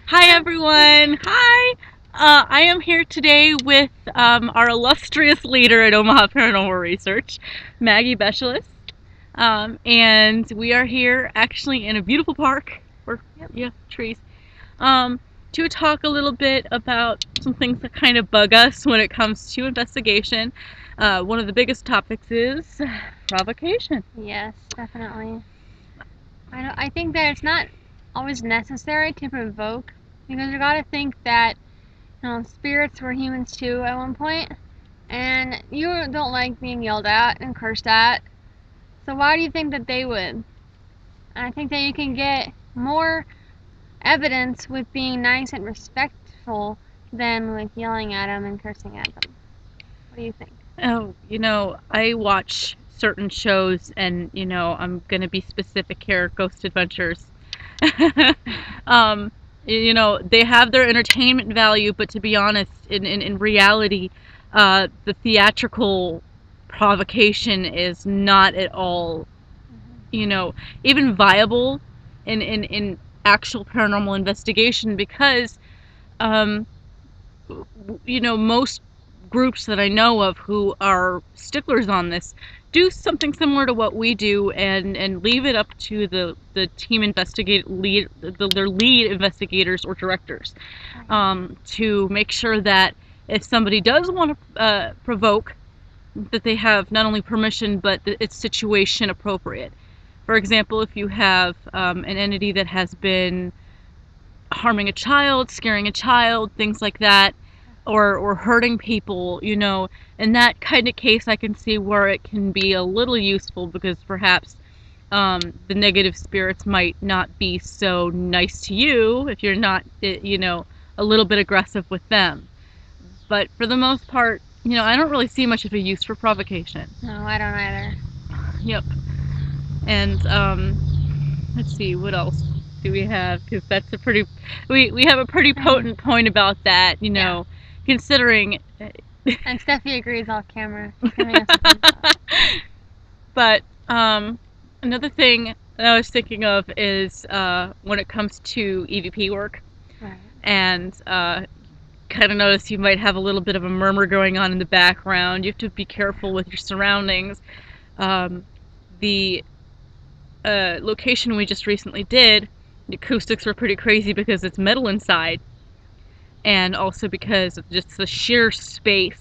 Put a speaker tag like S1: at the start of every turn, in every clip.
S1: Hi, everyone. Hi. I am here today with our illustrious leader at Omaha Paranormal Research, Maggie Bechelus. And we are here actually in a beautiful park, or, yeah, trees, um, to talk a little bit about some things that kind of bug us when it comes to investigation. One of the biggest topics is provocation.
S2: Yes, definitely. I think that it's not always necessary to provoke because you got to think that spirits were humans too at one point, and you don't like being yelled at and cursed at. So why do you think that they would? I think that you can get more evidence with being nice and respectful than with yelling at them and cursing at them. What do you think?
S1: Oh, I watch certain shows, and I'm gonna be specific here. Ghost Adventures. um, they have their entertainment value, but to be honest, in reality, the theatrical provocation is not at all, even viable in actual paranormal investigation because, um, most groups that I know of who are sticklers on this do something similar to what we do and leave it up to the team their lead investigators or directors to make sure that if somebody does want to provoke, that they have not only permission but that it's situation appropriate. For example, if you have an entity that has been harming a child, scaring a child, things like that, or hurting people, in that kind of case, I can see where it can be a little useful because perhaps the negative spirits might not be so nice to you if you're not, a little bit aggressive with them. But for the most part, I don't really see much of a use for provocation.
S2: No, I don't either.
S1: Yep. And let's see, what else do we have? Because that's a pretty, we have a pretty potent point about that, considering.
S2: And Steffi agrees off camera.
S1: But another thing that I was thinking of is when it comes to EVP work,
S2: Right.
S1: and kind of notice you might have a little bit of a murmur going on in the background. You have to be careful with your surroundings. The location we just recently did, the acoustics were pretty crazy because it's metal inside, and also because of just the sheer space.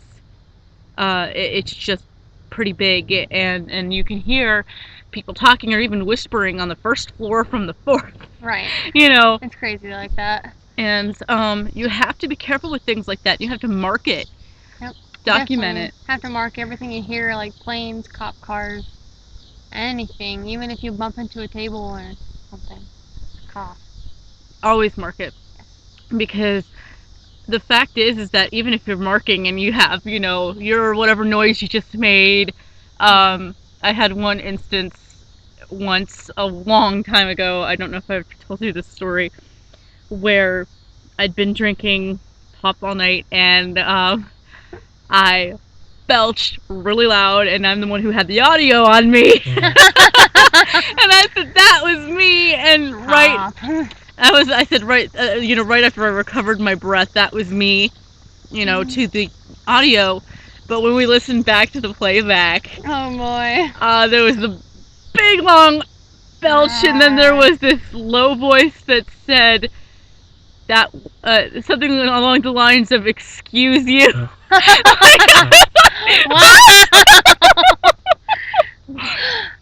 S1: It's just pretty big, and you can hear people talking or even whispering on the first floor from the fourth.
S2: Right. It's crazy like that.
S1: And you have to be careful with things like that. You have to mark it.
S2: Yep.
S1: Document
S2: Definitely
S1: it.
S2: have to mark everything you hear, like planes, cop cars, anything. Even if you bump into a table or something. Cough.
S1: Always mark it. Because the fact is that even if you're marking and you have, your whatever noise you just made, I had one instance once a long time ago. I don't know if I've told you this story, where I'd been drinking pop all night and I belched really loud, and I'm the one who had the audio on me. And I said that was me, and I said right, right after I recovered my breath, that was me, to the audio. But when we listened back to the playback,
S2: oh boy,
S1: there was the big long belch, and then there was this low voice that said that something along the lines of "excuse you."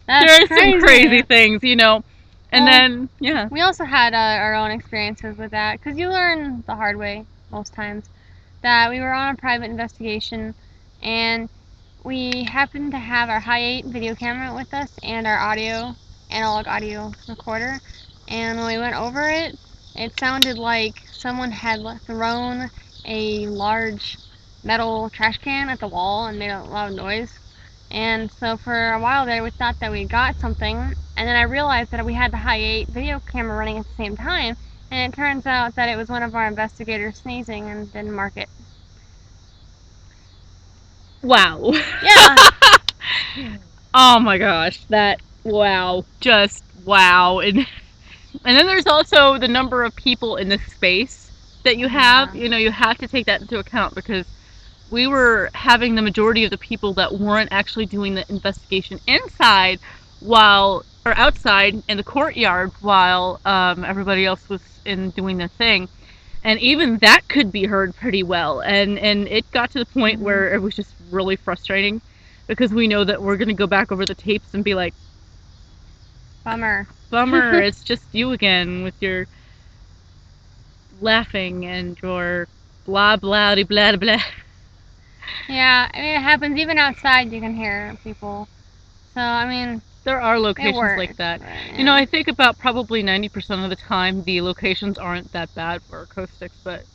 S1: There are some crazy things, and then yeah.
S2: We also had our own experiences with that because you learn the hard way most times. That we were on a private investigation, and we happened to have our Hi8 video camera with us and our analog audio recorder. And when we went over it, it sounded like someone had thrown a large metal trash can at the wall and made a loud noise. And so for a while there, we thought that we got something, and then I realized that we had the Hi8 video camera running at the same time, and it turns out that it was one of our investigators sneezing and didn't mark it.
S1: Wow.
S2: Yeah.
S1: Oh my gosh, wow, just wow. And And then there's also the number of people in the space that you have.
S2: Yeah.
S1: You know, you have to take that into account because we were having the majority of the people that weren't actually doing the investigation inside while or outside in the courtyard while everybody else was in doing their thing, and even that could be heard pretty well, and it got to the point where it was just really frustrating because we know that we're going to go back over the tapes and be like,
S2: Bummer.
S1: it's just you again with your laughing and your blah blah blah blah.
S2: Yeah, I mean, it happens even outside. You can hear people. So I mean,
S1: There are
S2: it
S1: locations
S2: works.
S1: like that.
S2: But,
S1: You know, I think about probably 90% of the time the locations aren't that bad for acoustics, but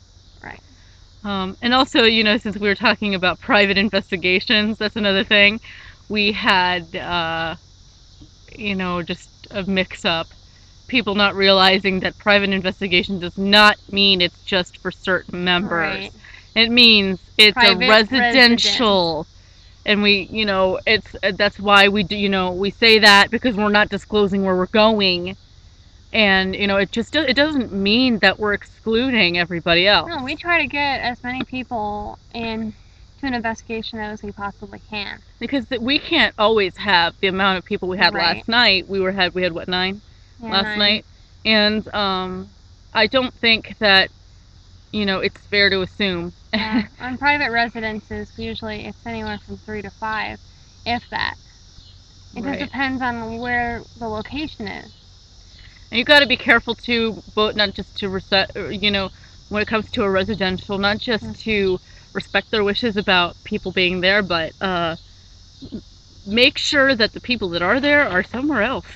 S2: Right.
S1: and also, you know, since we were talking about private investigations, that's another thing. We had, you know, just a mix up. People not realizing that private investigation does not mean it's just for certain members.
S2: Right.
S1: It means it's
S2: Private
S1: a residential. And we, you know, it's that's why we do, you know, we say that because we're not disclosing where we're going, and you know, it doesn't mean that we're excluding everybody else.
S2: No, we try to get as many people in to an investigation as we possibly can.
S1: Because we can't always have the amount of people we had
S2: Right.
S1: last night. We had what, 9
S2: Yeah,
S1: last
S2: 9.
S1: night, and I don't think that, you know, it's fair to assume.
S2: Yeah. On private residences, usually it's anywhere from 3 to 5, if that. It
S1: Right.
S2: just depends on where the location is.
S1: And you got to be careful too, but not just to you know, when it comes to a residential, not just to respect their wishes about people being there, but make sure that the people that are there are somewhere else.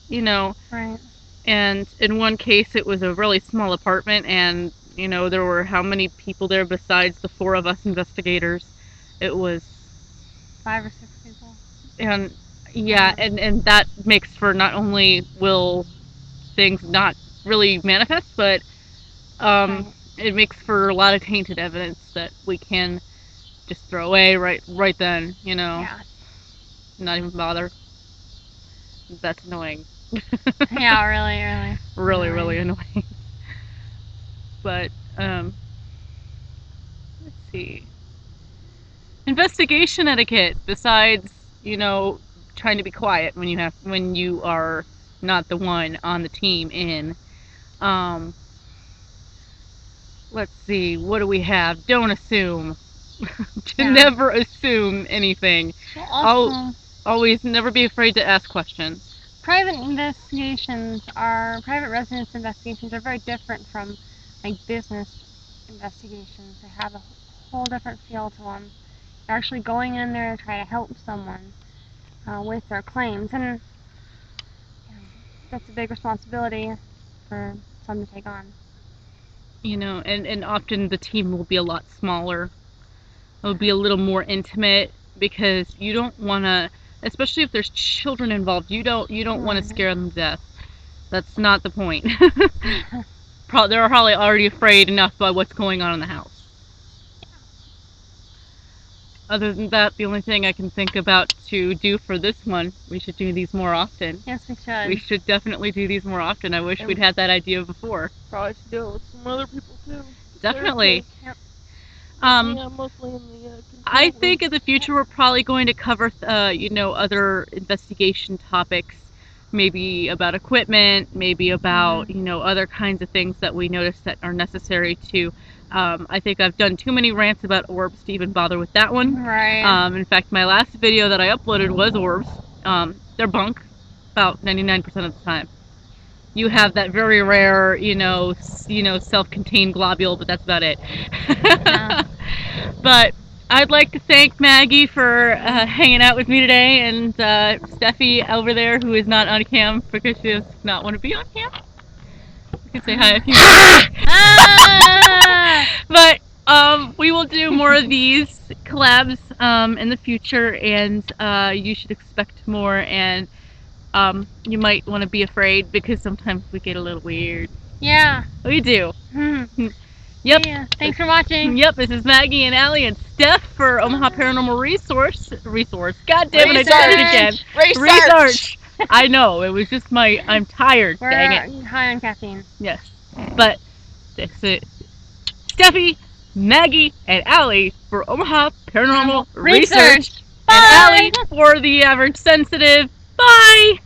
S1: You know.
S2: Right.
S1: And in one case, it was a really small apartment, and you know, there were how many people there besides the 4 of us investigators? It was
S2: 5 or 6 people.
S1: And yeah, and that makes for not only will things not really manifest, but
S2: Right.
S1: it makes for a lot of tainted evidence that we can just throw away right then, you know.
S2: Yeah.
S1: Not even bother. That's annoying.
S2: Yeah, really.
S1: Really annoying. But let's see. Investigation etiquette. Besides, you know, trying to be quiet when you are not the one on the team in. Um, let's see. What do we have? Don't assume. To never assume anything.
S2: Also,
S1: Always never be afraid to ask questions.
S2: Private residence investigations are very different from like business investigations. They have a whole different feel to them. You're actually going in there to try to help someone with their claims, and you know, that's a big responsibility for some to take on.
S1: You know, and often the team will be a lot smaller. It'll be a little more intimate because you don't want to, especially if there's children involved. You don't want to scare them to death. That's not the point. They're probably already afraid enough by what's going on in the house. Other than that, the only thing I can think about to do for this one, we should do these more often.
S2: Yes, we should.
S1: We should definitely do these more often. I wish we'd had that idea before.
S3: Probably should do it with some other people too.
S1: Definitely.
S2: Yep.
S3: Yeah, mostly in the
S1: I think in the future we're probably going to cover, you know, other investigation topics, maybe about equipment, maybe about, you know, other kinds of things that we notice that are necessary to. I think I've done too many rants about orbs to even bother with that one.
S2: Right.
S1: In fact, my last video that I uploaded was orbs. They're bunk, about 99% of the time. You have that very rare, you know, self-contained globule, but that's about it.
S2: Yeah.
S1: But I'd like to thank Maggie for hanging out with me today, and Steffi over there, who is not on cam because she does not want to be on cam. You can say hi if you want. But we will do more of these collabs in the future, and you should expect more. And you might want to be afraid because sometimes we get a little weird.
S2: Yeah.
S1: We do.
S2: Yep. Yeah. Thanks for watching.
S1: Yep, this is Maggie and Allie and Steph for Omaha Paranormal Resource. God damn it, I got it again.
S3: Research.
S1: I know, it was just I'm tired,
S2: We're
S1: dang it.
S2: high on caffeine.
S1: Yes. But that's it. Steffi, Maggie, and Allie for Omaha Paranormal Research.
S2: Bye!
S1: And Allie for the average sensitive. Bye!